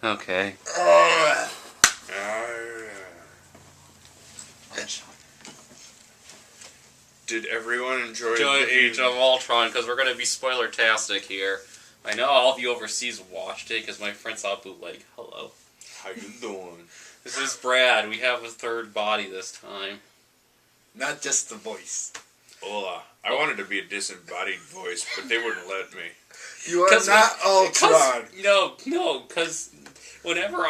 Okay. Did everyone enjoy Age of Ultron, because we're going to be spoiler-tastic here. I know all of you overseas watched it, because my friend saw bootleg. Hello. How you doing? This is Brad. We have a third body this time. Not just the voice. Hola. I wanted to be a disembodied voice, but they wouldn't let me. You are not Ultron. No, because whenever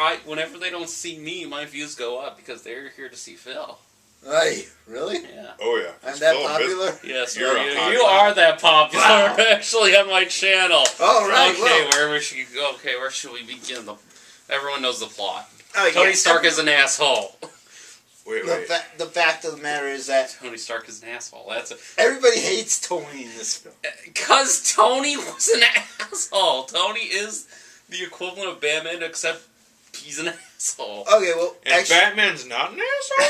they don't see me, my views go up because they're here to see Phil. Hey, really? Yeah. Oh yeah. I'm that popular? Yes, you are that popular actually on my channel. Oh, right. Okay, where should we begin? Everyone knows the plot. Oh, Tony Stark is an asshole. Wait. The fact of the matter is that Tony Stark is an asshole. everybody hates Tony in this film. Because Tony was an asshole. Tony is the equivalent of Batman, except he's an asshole. Okay, well, and actually, Batman's not an asshole?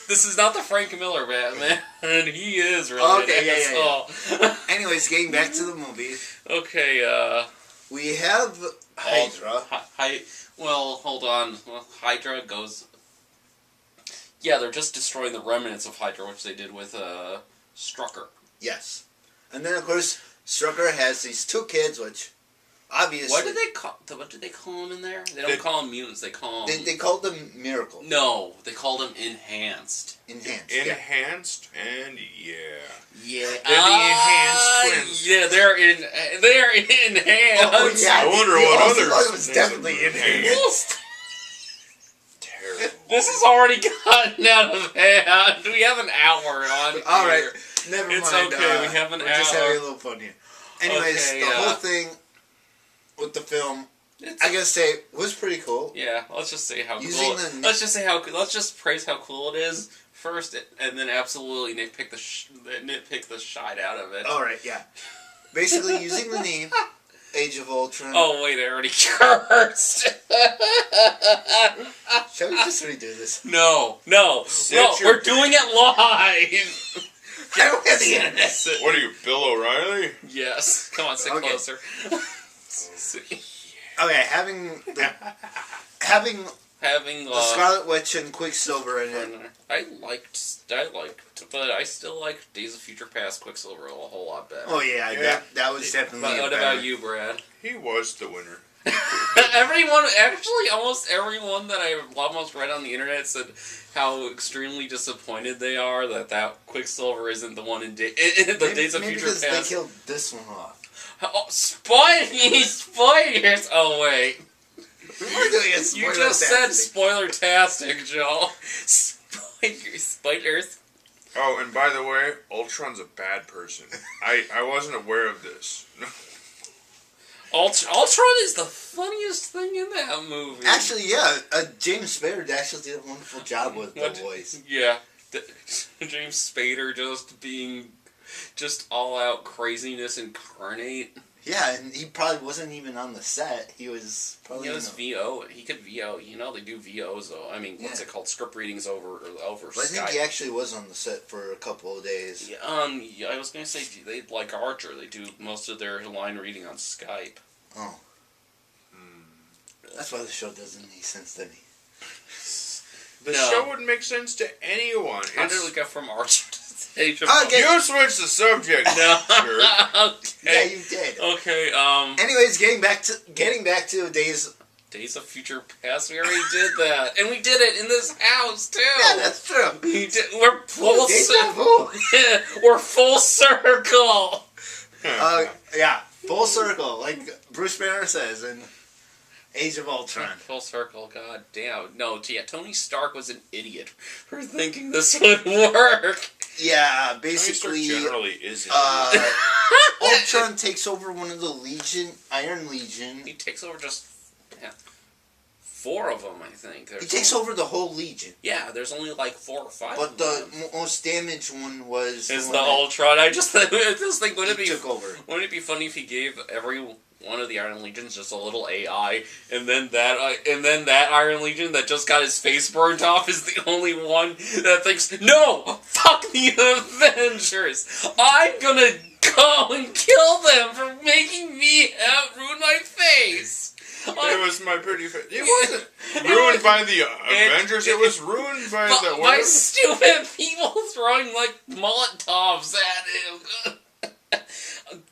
This is not the Frank Miller Batman, and he is really an asshole. Yeah. Anyways, getting back to the movie. Okay, we have Hydra. Well, hold on. Well, Hydra goes... Yeah, they're just destroying the remnants of Hydra, which they did with Strucker. Yes. And then, of course, Strucker has these two kids, which obviously... What did they call them in there? They don't call them mutants, they call them... They called them Miracle. No, they called them Enhanced. Enhanced, and yeah. Yeah. They're the enhanced twins. Yeah, they're enhanced. Oh, yeah. I wonder what other... It was definitely enhanced. Terrible. This has already gotten out of hand. We have an hour on here. Alright, never mind. It's okay, we have an we're hour. just having a little fun here. Anyways, Okay, the whole thing with the film, I gotta say, was pretty cool. Yeah, let's just say how Using cool. Let's just praise how cool it is first, and then absolutely nitpick the shite out of it. Alright, yeah. Basically, using the name Age of Ultron. Oh wait, I already cursed. Shall we just redo this? No, we're doing it live. I don't have the internet. What are you, Bill O'Reilly? Yes, come on, sit closer. Okay, having the Scarlet Witch and Quicksilver in it. I liked, but I still like Days of Future Past Quicksilver a whole lot better. Oh yeah. That was definitely. But what better. about you, Brad? He was the winner. Almost everyone that I almost read on the internet said how extremely disappointed they are that Quicksilver isn't the one in Days of Future Past. Because they killed this one off. Oh, spoilers! Oh wait. You just said spoiler-tastic, Joe. Spoilers. Oh, and by the way, Ultron's a bad person. I wasn't aware of this. Ultron is the funniest thing in that movie. Actually, yeah, James Spader actually did a wonderful job with the voice. Yeah, James Spader just all-out craziness incarnate. Yeah, and he probably wasn't even on the set. He was probably... He was VO. He could VO. You know, they do VOs, though. I mean, what's it called? Script readings over Skype. I think he actually was on the set for a couple of days. Yeah, I was going to say, they like Archer. They do most of their line reading on Skype. Oh. That's why the show doesn't make sense to me. The show wouldn't make sense to anyone. How did we go from Archer to Age of Ultron? You switched the subject. No. Okay. Yeah, you did. Okay. Anyways, getting back to Days of Future Past. We already did that, and we did it in this house too. Yeah, that's true. We're full circle. We're full circle. Yeah, full circle, like Bruce Banner says in Age of Ultron. Full circle, god damn. No, yeah, Tony Stark was an idiot for thinking this would work. Yeah, basically, Tony Stark generally isn't. Ultron takes over one of the Iron Legion. He takes over just 4 of them, I think. He takes over the whole Legion. Yeah, there's only like 4 or 5 But of them. the most damaged one was... Is the Ultron. I just think, wouldn't it be funny if he gave every one of the Iron Legions just a little AI, and then that Iron Legion that just got his face burnt off is the only one that thinks, no, fuck the Avengers, I'm gonna go and kill them for making me ruin my face. It was my pretty face. It wasn't ruined by the Avengers. It was ruined by the by stupid people throwing like Molotovs at him.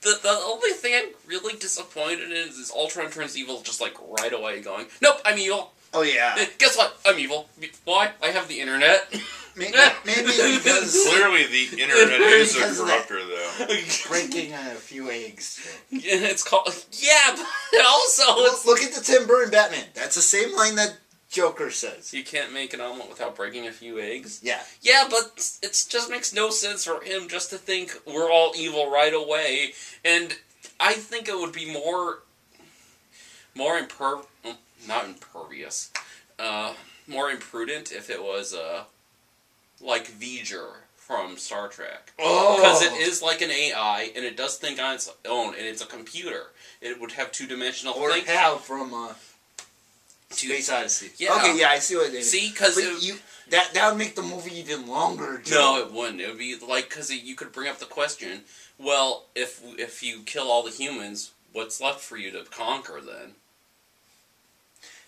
The only thing I'm really disappointed in is Ultron turns evil just like right away, going, "Nope, I'm evil." Oh yeah. Guess what? I'm evil. Why? I have the internet. Maybe because clearly the internet is a corrupter, though. breaking a few eggs. Yeah, it's called. Yeah, but also Look at the Tim Burton Batman. That's the same line that Joker says. you can't make an omelet without breaking a few eggs. Yeah. Yeah, but it just makes no sense for him just to think we're all evil right away. And I think it would be more imprudent if it was like V'ger from Star Trek. Because it is like an AI, and it does think on its own, and it's a computer. It would have two-dimensional Or thinking. Hal from Space Odyssey. Yeah. Okay, yeah, I see what they did. See, because that would make the movie even longer. Joe. no, it wouldn't. It would be like, because you could bring up the question, well, if you kill all the humans, what's left for you to conquer then?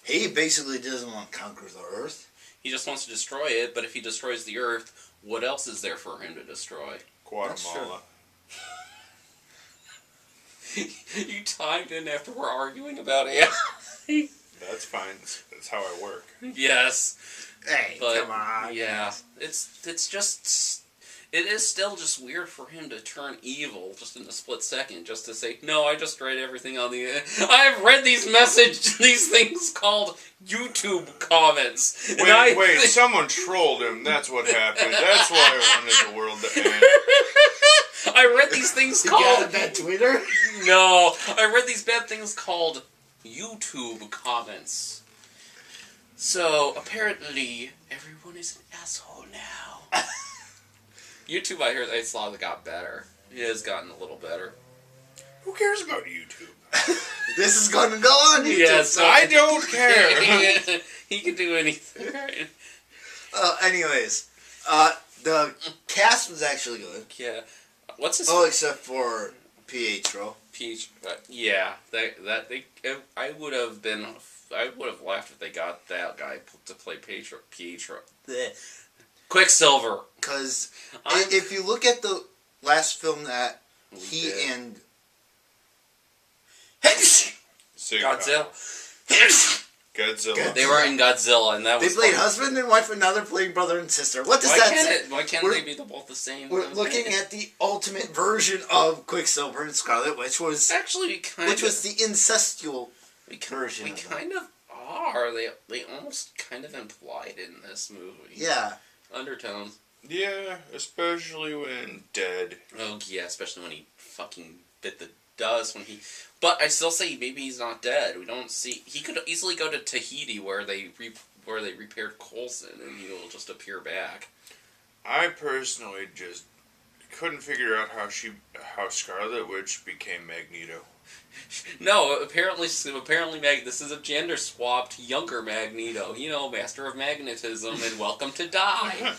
He basically doesn't want to conquer the Earth. He just wants to destroy it, but if he destroys the Earth, what else is there for him to destroy? Guatemala. You timed in after we're arguing about it. That's fine. That's how I work. Yes. Hey, But, come on. yeah. It's just... It is still just weird for him to turn evil just in a split second, just to say, no, I just read everything on the... I've read these things called YouTube comments. Wait, someone trolled him. That's what happened. That's why I wanted the world to end. I read these things You called... got a bad Twitter? No, I read these bad things called YouTube comments. So, apparently, everyone is an asshole now. YouTube, I heard, it's slowly got better. It has gotten a little better. Who cares about YouTube? This is going to go on YouTube. Yes, I don't care. He can do anything. Anyways, the cast was actually good. Yeah. What's his... Oh, except for Pietro. Peach, yeah, I would have laughed if they got that guy to play Pietro. Quicksilver. Because if you look at the last film that he did. and Godzilla. They were in Godzilla, and that they was played fun. husband and wife, and now they're playing brother and sister. What does that say? Why can't they be both the same? We're looking at the ultimate version of Quicksilver and Scarlet, which was actually the incestual version. We kind of are. They almost kind of implied in this movie. Yeah. Undertones. Yeah, especially when dead. Oh yeah, especially when he fucking bit the dust when he. But I still say maybe he's not dead. We don't see. He could easily go to Tahiti where they repaired Coulson, and he'll just appear back. I personally just couldn't figure out how Scarlet Witch became Magneto. No, apparently, this is a gender-swapped younger Magneto. You know, master of magnetism, and welcome to die.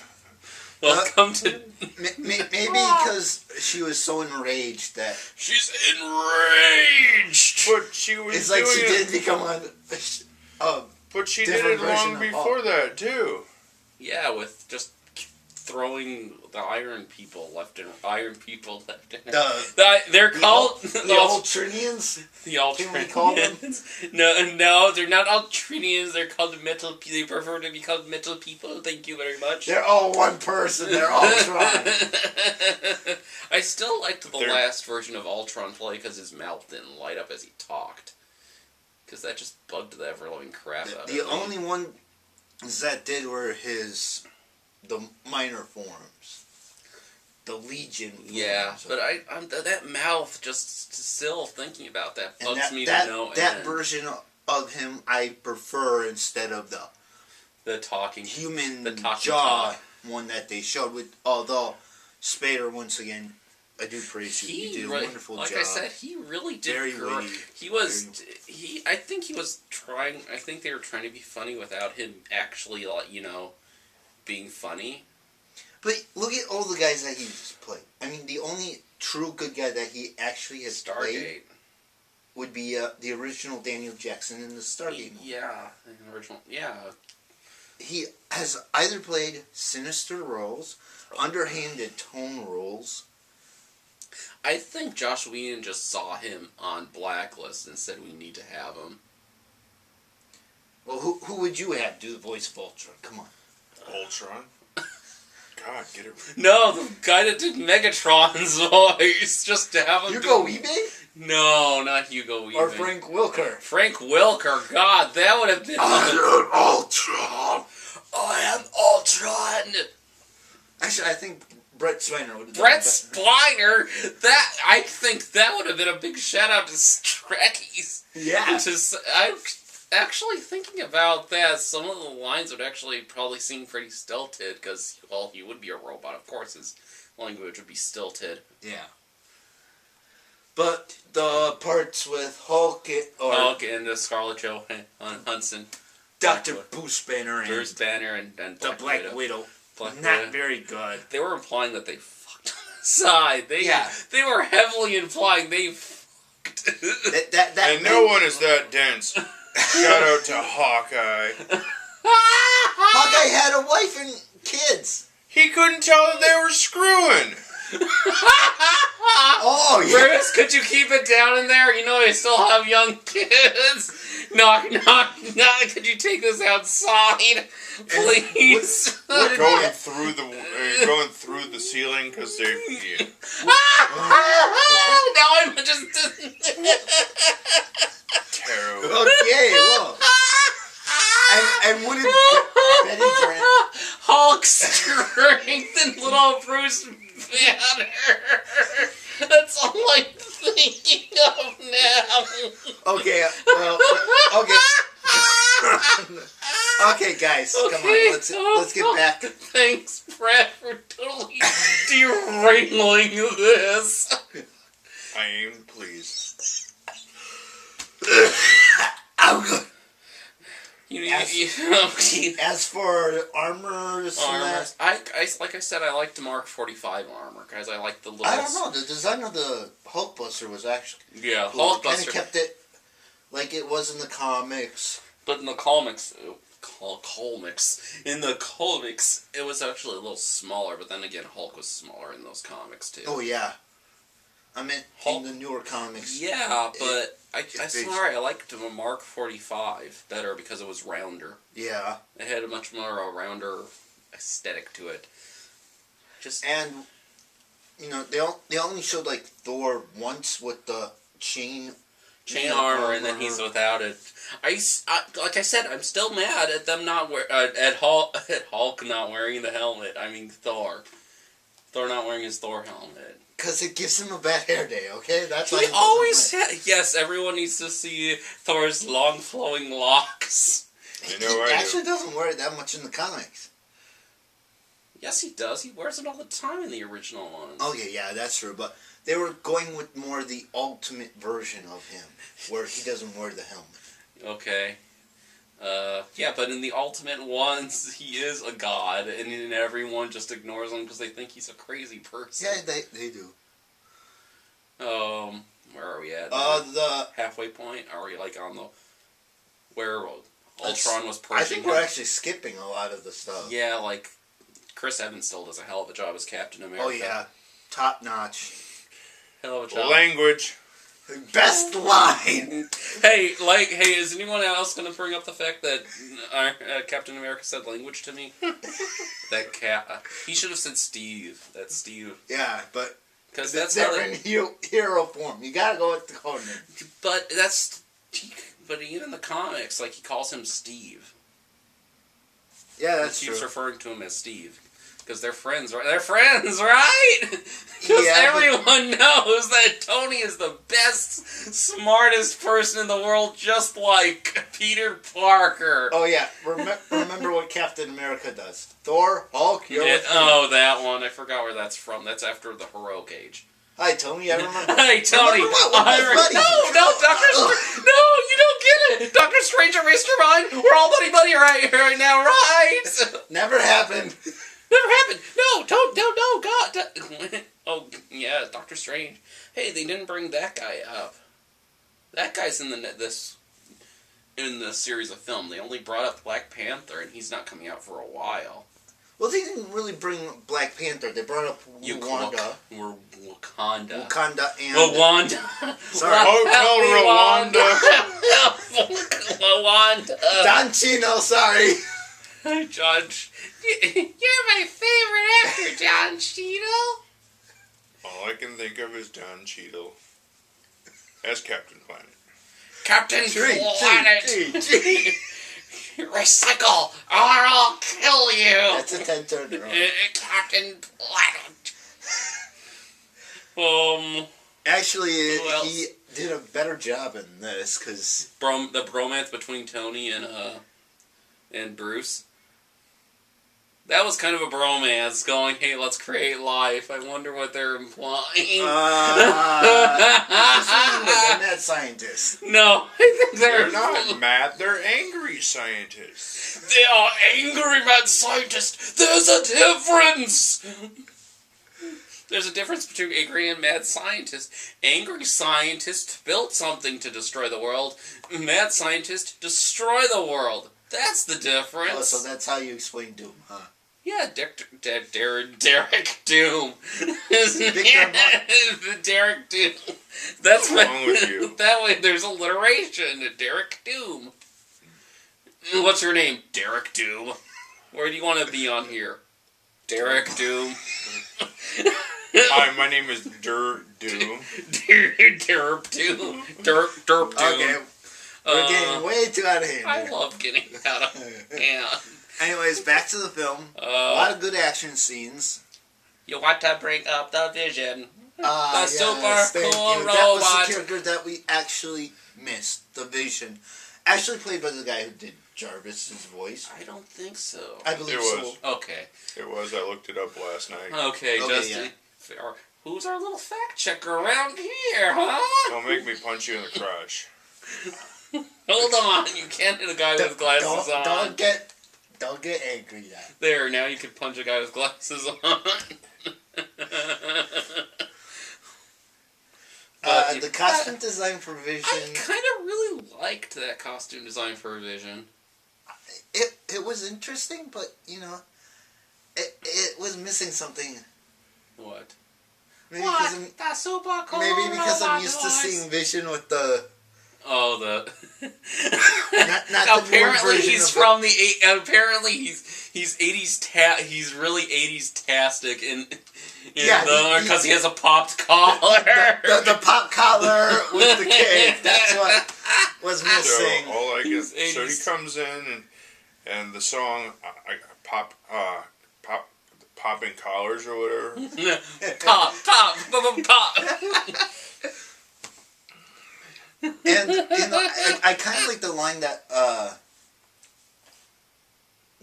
Welcome to... Maybe because she was so enraged that... She's enraged! But she was It's like she did become but she did it long before that, too. Yeah, with just throwing the Iron People left and they're called the Ultronians. The Ultronians. Can we call them? No, they're not Ultronians. They're called metal. They prefer to be called metal people. Thank you very much. They're all one person. They're Ultron. I still liked the last version of Ultron play because his mouth didn't light up as he talked. Because that just bugged the ever-loving crap out of me. The only one that did were the minor forms. The Legion forms. Yeah, but I'm that mouth, just still thinking about that bugs me to no that end. version of him I prefer instead of the talking human jaw talk one that they showed with. Although Spader, once again, I do praise you. He did a wonderful job. Like I said, he really did. Very witty. He was. I think he was trying. I think they were trying to be funny without him actually, being funny. But look at all the guys that he just played. I mean, the only true good guy that he actually has played Stargate. would be the original Daniel Jackson in the Stargate movie. Yeah, the original. Yeah. He has either played sinister roles, underhanded tone roles. I think Josh Whedon just saw him on Blacklist and said we need to have him. Well, who would you have do the voice of Ultron? Come on. Ultron? God, get it. No, the guy that did Megatron's voice, just to have him Hugo Weaving? No, not Hugo Weaving. Or Frank Welker? Frank Welker, God, that would have been... I am Ultron! I am Ultron! Actually, I think Brett Spiner would have done Brett it Spiner? I think that would have been a big shout out to Trekkies. Yeah. I'm actually thinking about that. Some of the lines would actually probably seem pretty stilted, because, well, he would be a robot, of course. His language would be stilted. Yeah. But the parts with Hulk and Scarlett Johansson. Dr. Bruce Banner and Bruce Banner and the Black Widow. Black Not Widow. very good. They were implying that they fucked on the side. They were heavily implying they fucked. And no one is that dense. Shout out to Hawkeye. Hawkeye had a wife and kids. He couldn't tell that they were screwing. Oh, yeah. Bruce, could you keep it down in there? You know I still have young kids. Knock, knock, knock. Could you take this outside, please? Going through the ceiling because they're... Yeah. Now I'm just... Terrible. Okay, whoa. And wouldn't Betty Grant... Hulk strength and little Bruce Banner. That's all I'm thinking of now. Okay, well, okay. Okay, guys, come on, let's get back. Thanks, Brad, for totally derailing this. I am pleased. I'm good. You As for armors and that, like I said, I like the Mark 45 armor, guys. I like the little... I don't know, the design of the Hulkbuster was actually... Yeah, cool. Hulkbuster. Kind of kept it like it was in the comics. But in the comics... In the comics, it was actually a little smaller, but then again, Hulk was smaller in those comics, too. Oh, yeah. I meant in the newer comics. Yeah, but I swear I liked the Mark 45 better because it was rounder. Yeah. It had a much more rounder aesthetic to it. And, you know, they only showed, like, Thor once with the chain armor, and then he's without it. Like I said, I'm still mad at them at Hulk not wearing the helmet. I mean, Thor not wearing his Thor helmet. Because it gives him a bad hair day, okay? That's he always yes, everyone needs to see Thor's long flowing locks. He actually doesn't wear it that much in the comics. Yes, he does. He wears it all the time in the original ones. Okay, yeah, that's true. But they were going with more the ultimate version of him, where he doesn't wear the helmet. Okay. Yeah, but in the ultimate ones, he is a god, and everyone just ignores him because they think he's a crazy person. Yeah, they do. Where are we at? The halfway point? Are we like on the where Ultron was purging? I think we're actually skipping a lot of the stuff. Yeah, like Chris Evans still does a hell of a job as Captain America. Oh yeah, top notch. Hell of a job. Language. Best line. Hey, is anyone else going to bring up the fact that Captain America said language to me? That cat. He should have said Steve. That's Steve. Yeah, but because that's they're in hero form. You gotta go with the coordinate. But even in the comics, like he calls him Steve. Yeah, that's he true. keeps referring to him as Steve. Because they're friends, right? They're friends, right? Because everyone knows that Tony is the best, smartest person in the world, just like Peter Parker. Oh, yeah. Remember what Captain America does. Thor, Hulk, you're with me. Oh, that one. I forgot where that's from. That's after the Heroic Age. Hi, Tony. I remember. Hey, Tony. No, Doctor Strange. No, you don't get it. Doctor Strange erased your mind. We're all buddy right now, right? Never happened. Never happened. No, don't, God. Oh, yeah, Doctor Strange. Hey, they didn't bring that guy up. That guy's in the series of film. They only brought up Black Panther, and he's not coming out for a while. Well, they didn't really bring Black Panther. They brought up Wakanda. Wakanda. Wakanda and... Wanda. Sorry. Hotel Rwanda. Wanda. Don Chino, sorry. Judge. You're my favorite actor, John Cheadle. All I can think of is Don Cheadle as Captain Planet. Captain Planet. Recycle, or I'll kill you. That's a 10 turner. Captain Planet. Actually, he did a better job in this because the bromance between Tony and Bruce. That was kind of a bromance, going, "Hey, let's create life." I wonder what they're implying. they're mad scientists. No, I think They're not mad. They're angry scientists. They are angry mad scientists. There's a difference. There's a difference between angry and mad scientists. Angry scientists built something to destroy the world. Mad scientists destroy the world. That's the difference. Oh, so that's how you explain Doom, huh? Yeah, Derek Doom. Derek Doom. That's What's wrong with you? That way there's alliteration. Derek Doom. What's your name? Derek Doom. Where do you want to be on here? Derek Doom. Hi, my name is Doom. Derp Doom. Derp Doom. Okay. We're getting way too out of hand. I love getting out of hand. Anyways, back to the film. A lot of good action scenes. You want to bring up the Vision. The super cool robot. That was the character that we actually missed. The Vision. Actually played by the guy who did Jarvis's voice. I don't think so. I believe so. Okay. It was. I looked it up last night. Okay, Justin. Yeah. Who's our little fact checker around here, huh? Don't make me punch you in the crotch. Hold on, you can't hit a guy with glasses on. Don't get angry now. There, now you can punch a guy with glasses on. The costume design for Vision... I kind of really liked that costume design for Vision. It was interesting, but, it was missing something. What? Maybe because I'm used to seeing Vision with the... Oh, the... not apparently he's from the... Apparently he's 80s... He's really 80s-tastic because he has a popped collar. The pop collar with the cape. That's what was missing. So he comes in and the song popping collars or whatever. Pop. And I kind of like the line that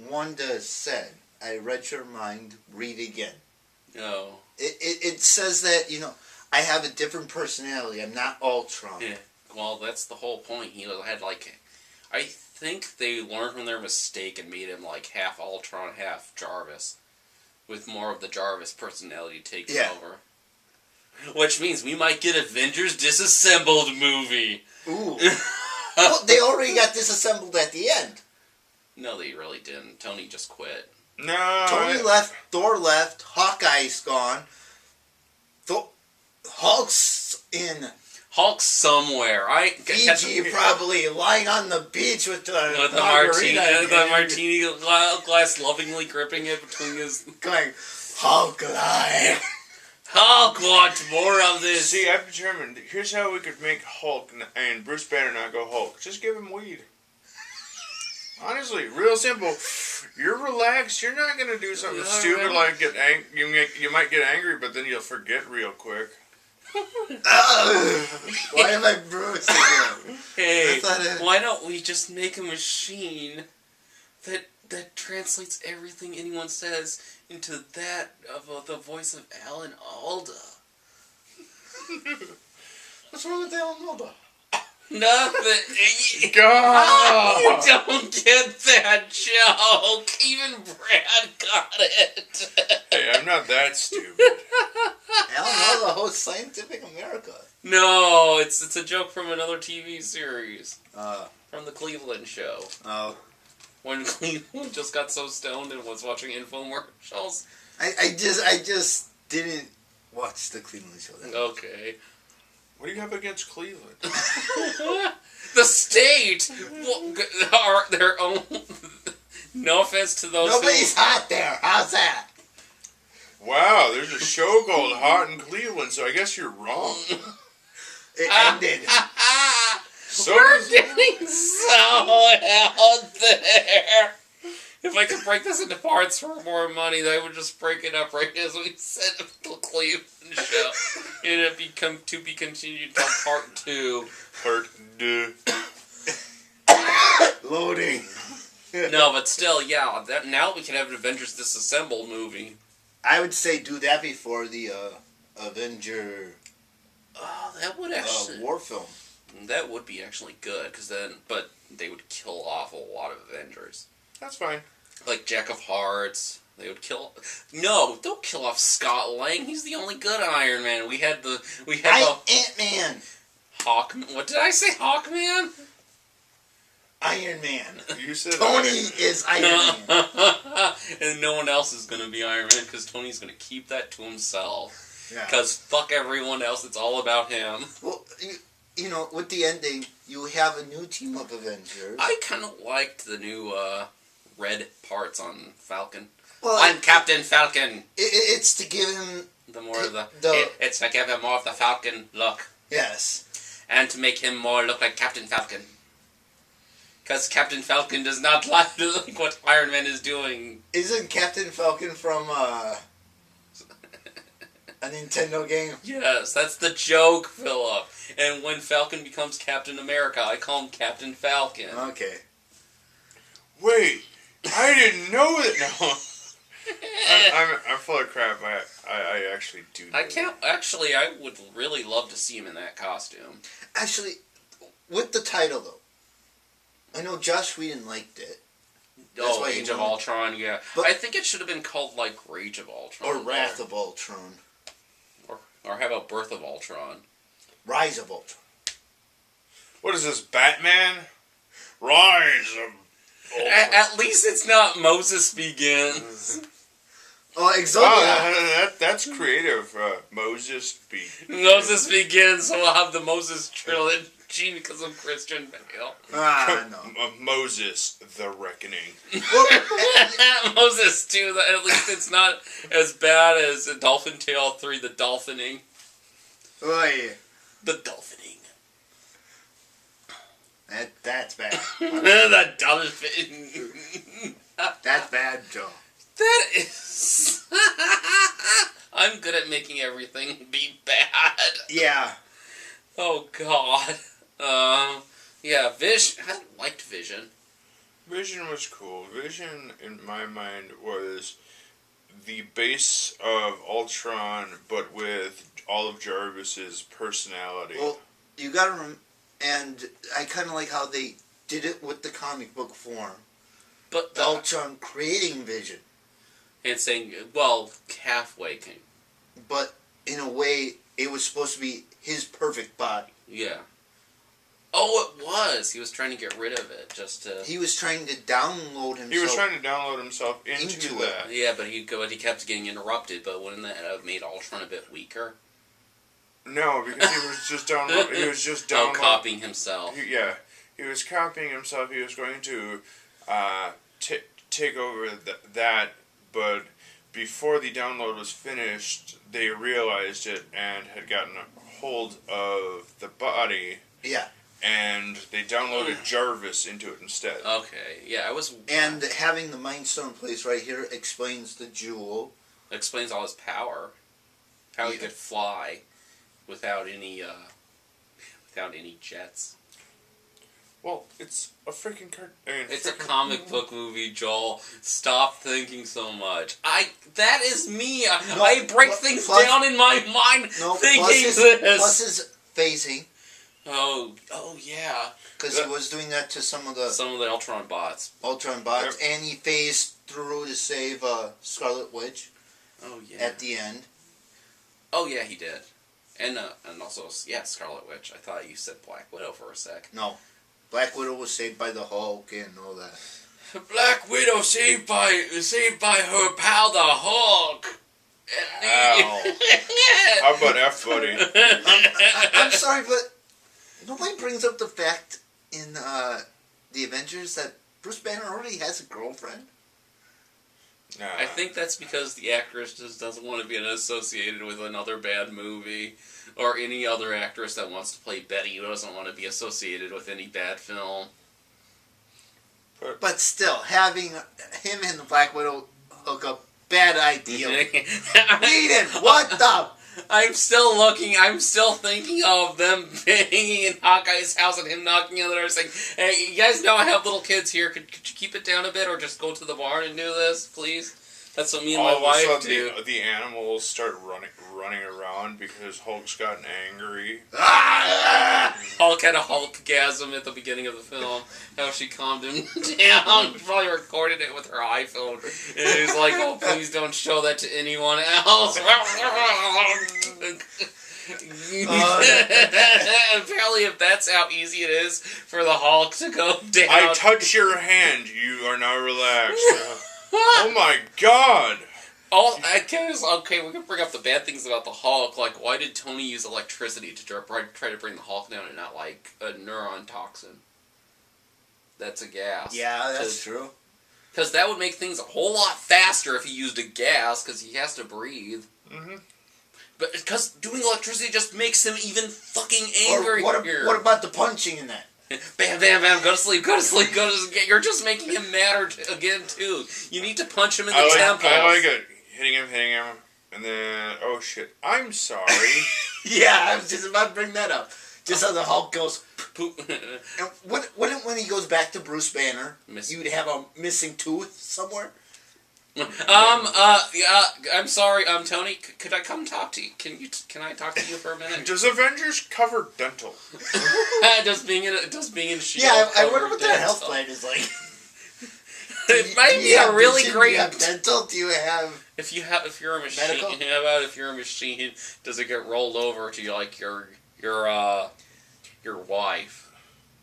Wanda said. I read your mind. Read again. No. It says that I have a different personality. I'm not Ultron. Yeah. Well, that's the whole point. He had I think they learned from their mistake and made him half Ultron, half Jarvis, with more of the Jarvis personality taking over. Which means we might get Avengers Disassembled movie. Ooh. Well, they already got disassembled at the end. No, they really didn't. Tony just quit. No. Tony left, Thor left, Hawkeye's gone. Hulk's in... Hulk's somewhere. Fiji, probably lying on the beach with the martini glass, lovingly gripping it between his... Going, Hulk alive. Hulk wants more of this. See, I've determined, here's how we could make Hulk and Bruce Banner not go Hulk. Just give him weed. Honestly, real simple. You're relaxed. You're not going to do something stupid like get angry. You might get angry, but then you'll forget real quick. Why am I bruised again? Hey, why don't we just make a machine that translates everything anyone says into that of the voice of Alan Alda? What's wrong with Alan Alda? Nothing. God! You don't get that joke. Even Brad got it. Hey, I'm not that stupid. I don't know the whole Scientific America. No, it's a joke from another TV series. From the Cleveland show. Oh. When Cleveland just got so stoned and was watching infomercials. I just didn't watch the Cleveland show. Okay. What do you have against Cleveland? The state are their own. No offense to those. Nobody's hot there. How's that? Wow, there's a show called Hot in Cleveland, so I guess you're wrong. It ended. So We're getting so out there. If I could break this into parts for more money, I would just break it up right as we said the Cleveland show. And it become to be continued till part 2. Part 2. Loading. No, but still, yeah. Now we can have an Avengers Disassembled movie. I would say do that before the Avenger Oh, that would actually war film. That would be actually good, but they would kill off a lot of Avengers. That's fine. Like Jack of Hearts, they would kill. No, don't kill off Scott Lang. He's the only good Iron Man. We had Ant-Man. Hawkman. What did I say? Hawkman? Iron Man. You said Tony is Iron Man. And no one else is going to be Iron Man because Tony's going to keep that to himself. Yeah. Because fuck everyone else. It's all about him. Well, you know, with the ending, you have a new team of Avengers. I kind of liked the new red parts on Falcon. Well, I'm Captain Falcon. It's to give him It's to give him more of the Falcon look. Yes. And to make him more look like Captain Falcon. Because Captain Falcon does not like what Iron Man is doing. Isn't Captain Falcon from a Nintendo game? Yes, that's the joke, Philip. And when Falcon becomes Captain America, I call him Captain Falcon. Okay. Wait, I didn't know that. No. I'm full of crap. I actually do know I can't. Actually, I would really love to see him in that costume. Actually, with the title, though, I know Josh Whedon liked it. Oh, Age of Ultron, yeah. But I think it should have been called, like, Rage of Ultron. Or Wrath of Ultron. Or how about Birth of Ultron? Rise of Ultron. What is this, Batman? Rise of Ultron. At least it's not Moses Begins. Oh, Exodia. That's creative. Moses Begins. Moses Begins, so we'll have the Moses trilogy because of Christian Bale. No. Moses, the Reckoning. Moses 2, at least it's not as bad as Dolphin Tale 3, The Dolphining. Oh, yeah. The Dolphining. That's bad. The Dolphin. That's bad, Joe. That is... I'm good at making everything be bad. Yeah. Oh, God. Yeah, Vision. I liked Vision. Vision was cool. Vision, in my mind, was the base of Ultron, but with all of Jarvis's personality. Well, you gotta and I kind of like how they did it with the comic book form. But the Ultron creating Vision. And saying, well, halfway came. But in a way, it was supposed to be his perfect body. Yeah. Oh, it was. He was trying to get rid of it, just to... He was trying to download himself. He was trying to download himself into that. Yeah, but he kept getting interrupted. But wouldn't that have made Ultron a bit weaker? No, because he was just downloading. He was just downloading. Oh, copying himself. He was copying himself. He was going to take over that, but before the download was finished, they realized it and had gotten a hold of the body. Yeah. And they downloaded Jarvis into it instead. Okay, yeah, I was... And having the Mind Stone place right here explains the jewel. Explains all his power. How he could fly without any jets. Well, it's a freaking It's a comic book movie, Joel. Stop thinking so much. That is me. I break things down in my mind thinking this. Plus his phasing. Oh yeah. Because he was doing that to some of the Ultron bots. Yep. And he phased through to save Scarlet Witch. Oh yeah. At the end. Oh yeah, he did. And also Scarlet Witch. I thought you said Black Widow for a sec. No, Black Widow was saved by the Hulk and all that. Black Widow saved by her pal the Hulk. Ow. How about F, buddy? I'm sorry, but nobody brings up the fact in the Avengers that Bruce Banner already has a girlfriend. Nah. I think that's because the actress just doesn't want to be associated with another bad movie, or any other actress that wants to play Betty who doesn't want to be associated with any bad film. But still, having him and the Black Widow hook up, bad idea. Whedon, what the? I'm still thinking of them being in Hawkeye's house and him knocking on the door saying, "Hey, you guys know I have little kids here. Could you keep it down a bit or just go to the barn and do this, please?" That's what me and my wife do. The animals start running around because Hulk's gotten angry. Hulk had a Hulkgasm at the beginning of the film. How she calmed him down. Probably recorded it with her iPhone. And he was like, "Oh, please don't show that to anyone else." Apparently, if that's how easy it is for the Hulk to go down. I touch your hand. You are now relaxed. Oh my God! Okay, we can bring up the bad things about the Hulk. Like, why did Tony use electricity to try to bring the Hulk down and not, like, a neuron toxin? That's a gas. Yeah, that's true. Because that would make things a whole lot faster if he used a gas, because he has to breathe. Mm-hmm. But because doing electricity just makes him even fucking angrier. What about the punching in that? Bam, bam, bam, go to sleep, go to sleep, go to sleep. You're just making him madder again, too. You need to punch him in the temples. I like it. Hitting him, and then, oh shit, I'm sorry. Yeah, I was just about to bring that up. Just how the Hulk goes, poop. And when he goes back to Bruce Banner, you'd have a missing tooth somewhere? I'm sorry, Tony, could I come talk to you? Can I talk to you for a minute? Does Avengers cover dental? Does being in S.H.I.E.L.D. Yeah, I wonder what their health plan is like. It might be a really great. Do you have dental? Do you have? If you're a machine, medical? How about if you're a machine, does it get rolled over to like your wife?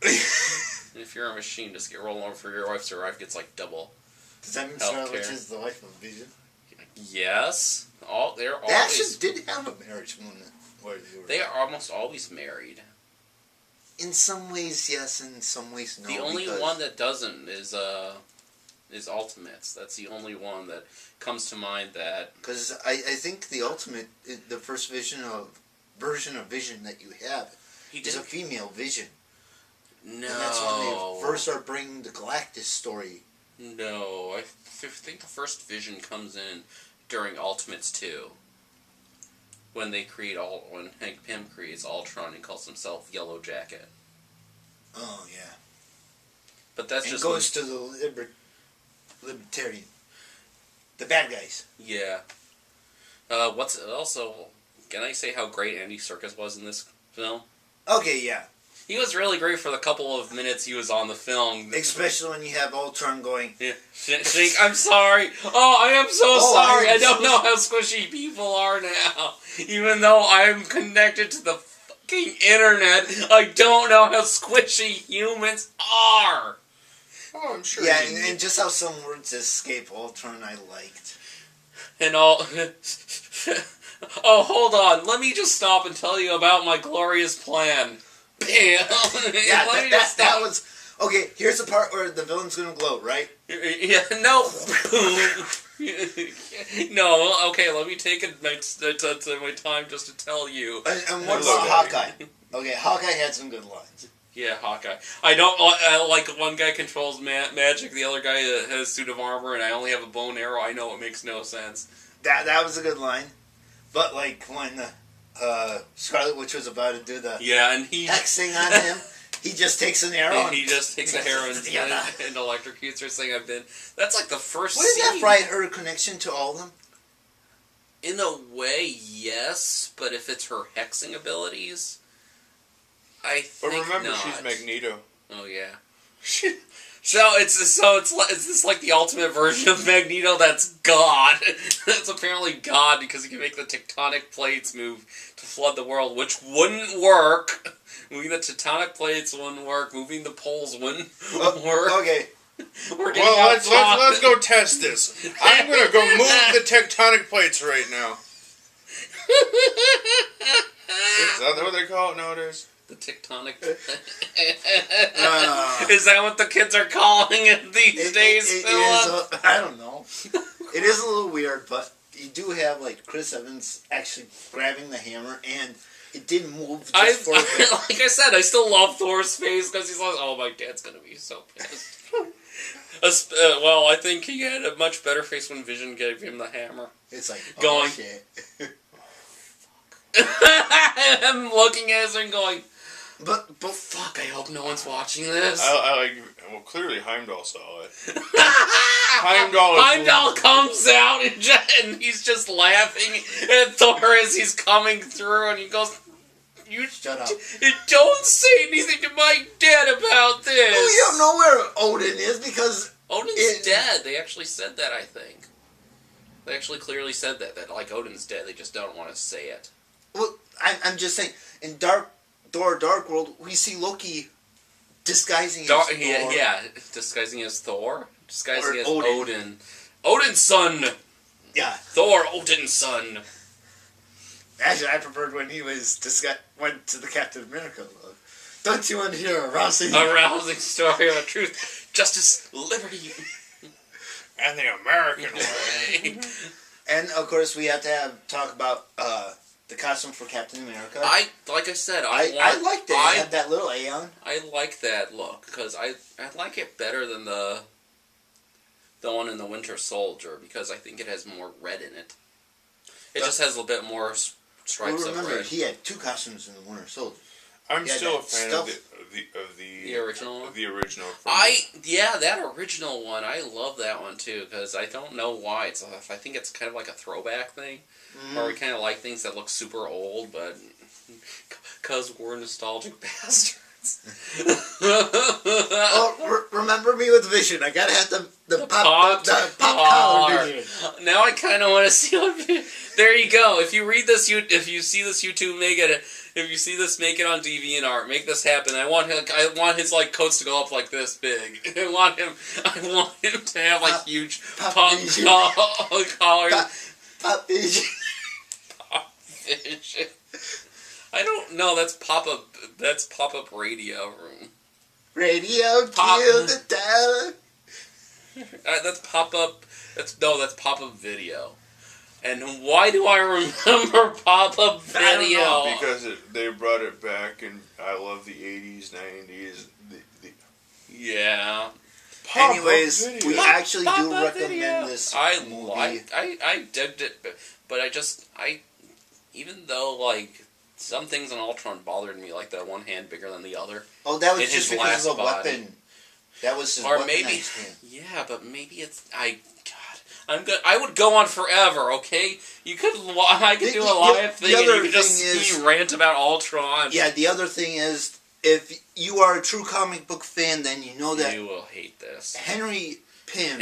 And if you're a machine, does it get rolled over for your wife, so your wife gets like double? Does that mean Scarlet Witch is the wife of Vision? Yes. They're always. They actually did have a marriage when they are almost always married. In some ways, yes. In some ways, no. The only one that doesn't is Ultimates. That's the only one that comes to mind that. Because I think the Ultimate, the first version of Vision that you have, is a female Vision. No. And that's when they first are bringing the Galactus story. No, I think the first Vision comes in during Ultimates 2. When Hank Pym creates Ultron and calls himself Yellow Jacket. Oh yeah. But that's and just goes to the Libertarian, the bad guys. Yeah. What's also? Can I say how great Andy Serkis was in this film? Okay, yeah. He was really great for the couple of minutes he was on the film. Especially when you have Ultron going, yeah. I'm sorry. Oh, I am so sorry. I don't know how squishy people are now. Even though I'm connected to the fucking internet, I don't know how squishy humans are. Oh, I'm sure. Yeah, and just how some words escape Ultron I liked. And all... Oh, hold on. Let me just stop and tell you about my glorious plan. Bam! Yeah, that was... Okay, here's the part where the villain's gonna gloat, right? Yeah, no. No, okay, let me take my time just to tell you. And what about Hawkeye? Okay, Hawkeye had some good lines. Yeah, Hawkeye. I don't like one guy controls magic, the other guy has a suit of armor, and I only have a bow and arrow. I know it makes no sense. That was a good line. But, like, when Scarlet Witch was about to do the hexing on him, he just takes an arrow and he just takes an arrow and electrocutes her, saying that's like the first Wouldn't that fry her connection to all of them? In a way, yes, but if it's her hexing abilities, I think But remember, not. she's Magneto. Oh yeah. So it's this like the ultimate version of Magneto that's God. It's apparently God because he can make the tectonic plates move to flood the world, which wouldn't work. Moving the tectonic plates wouldn't work. Moving the poles wouldn't work. Okay. Well, let's go test this. I'm gonna go move the tectonic plates right now. Is that what they call it nowadays? The tectonic. Is that what the kids are calling it these days, Philip? I don't know. It is a little weird, but you do have like Chris Evans actually grabbing the hammer, and it didn't move just for a bit. Like I said, I still love Thor's face because he's like, "Oh, my dad's gonna be so pissed." Well, I think he had a much better face when Vision gave him the hammer. It's like, going. Shit. I'm looking at it and going, but fuck, I hope no one's watching this. Well, clearly Heimdall saw it. Heimdall comes out and he's just laughing at Thor as he's coming through, and he goes, "You shut up! Don't say anything to my dad about this." Oh, you don't know where Odin is because Odin's dead. They actually said that. I think they actually clearly said that like Odin's dead. They just don't want to say it. Well, I'm just saying, in Thor Dark World, we see Loki disguising as Thor. Yeah, disguising as Thor. Disguising as Odin. Odin's son! Yeah. Thor, Odin's son. Actually, I preferred when he went to the Captain America. Don't you want to hear a rousing story of truth, justice, liberty, and the American way? And, of course, we have to talk about the costume for Captain America. Like I said, I liked it. It had that little Aeon. I like that look because I like it better than the one in the Winter Soldier because I think it has more red in it. It just has a little bit more stripes of red. Remember, he had two costumes in the Winter Soldier. I'm still a fan of the original one. The original. That original one. I love that one too because I don't know why. I think it's kind of like a throwback thing, where we kind of like things that look super old, but because we're nostalgic bastards. Remember me with Vision. I gotta have the pop collar Vision. Now I kind of want to see what. There you go. If you see this YouTube, if you see this, make it on DeviantArt. Make this happen. I want his like coats to go up like this big. I want him to have like huge pop collars. Pop Vision. Pop Vision. I don't know. That's pop-up radio room. Radio kill the town. That's pop-up. That's pop-up video. And why do I remember pop-up video? Because they brought it back, and I love the 80s, 90s. Yeah. Anyways, we actually do recommend this movie. I digged it, but even though like some things in Ultron bothered me, like the one hand bigger than the other. Oh, that was just because of the weapon. That was his weapon. Maybe, yeah, but maybe it's I'm good. I would go on forever. Okay, I could do a live thing, and you could just see me rant about Ultron. Yeah, the other thing is, if you are a true comic book fan, then you know that you will hate this. Henry Pym,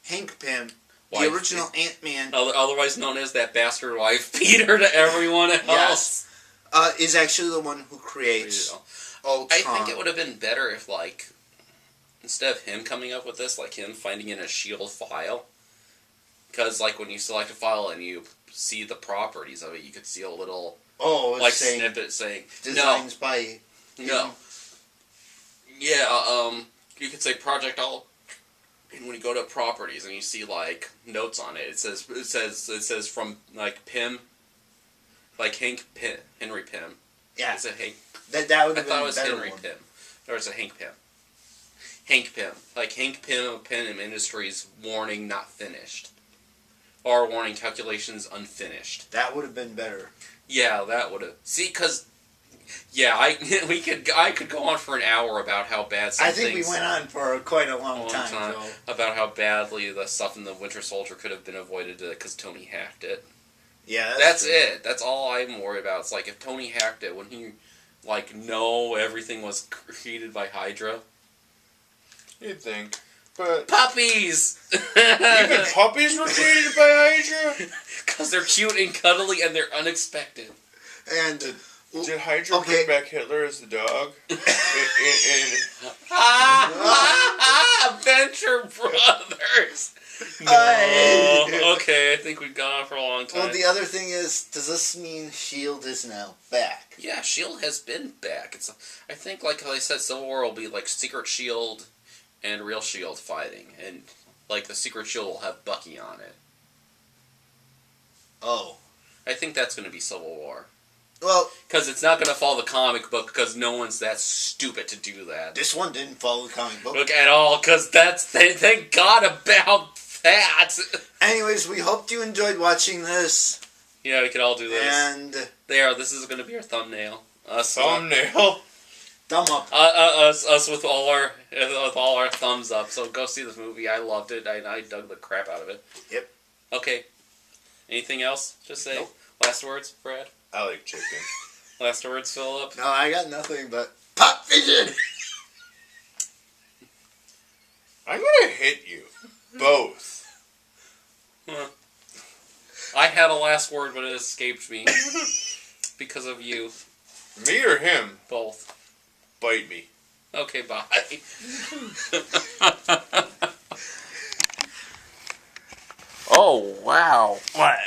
Hank Pym, the original Ant-Man, otherwise known as that bastard wife Peter to everyone else, is actually the one who creates Ultron. I think it would have been better if, like, instead of him coming up with this, like him finding in a S.H.I.E.L.D. file. Because, like, when you select a file and you see the properties of it, you could see a little, snippet saying... Designs by... No. Yeah, you could say Project All... And when you go to properties and you see, like, notes on it, it says from, like, Pym... Like, Henry Pym. Yeah. Is it Hank? That would have been I thought it was Henry Pym. Or is it Hank Pym? Hank Pym. Like, Hank Pym of Pym Industries, warning not finished. Or warning calculations unfinished. That would have been better. Yeah, that would have. See, because... Yeah, I could go on for an hour about how bad some things... I think we went on for quite a long time. About how badly the stuff in the Winter Soldier could have been avoided because Tony hacked it. Yeah, that's it. That's all I'm worried about. It's like if Tony hacked it when he like know everything was created by Hydra? You'd think. But puppies! Even puppies were created by Hydra? Because they're cute and cuddly and they're unexpected. And did Hydra bring back Hitler as the dog? Venture Brothers! No. Okay, I think we've gone on for a long time. Well, the other thing is, does this mean S.H.I.E.L.D. is now back? Yeah, S.H.I.E.L.D. has been back. I think, like I said, Civil War will be like Secret S.H.I.E.L.D. and real S.H.I.E.L.D. fighting. And, like, the Secret S.H.I.E.L.D. will have Bucky on it. Oh. I think that's going to be Civil War. Well, because it's not going to follow the comic book, because no one's that stupid to do that. This one didn't follow the comic book at all, because thank God about that. Anyways, we hoped you enjoyed watching this. Yeah, we could all do this. And this is going to be our thumbnail. Thumbnail. Thumb up. Us with all our thumbs up. So go see this movie. I loved it. I dug the crap out of it. Yep. Okay. Anything else? Just say last words, Brad. I like chicken. Last words, Philip. No, I got nothing but pop vision. I'm gonna hit you both. Huh. I had a last word, but it escaped me because of you. Me or him? Both. Bite me. Okay, bye. Oh, wow. What?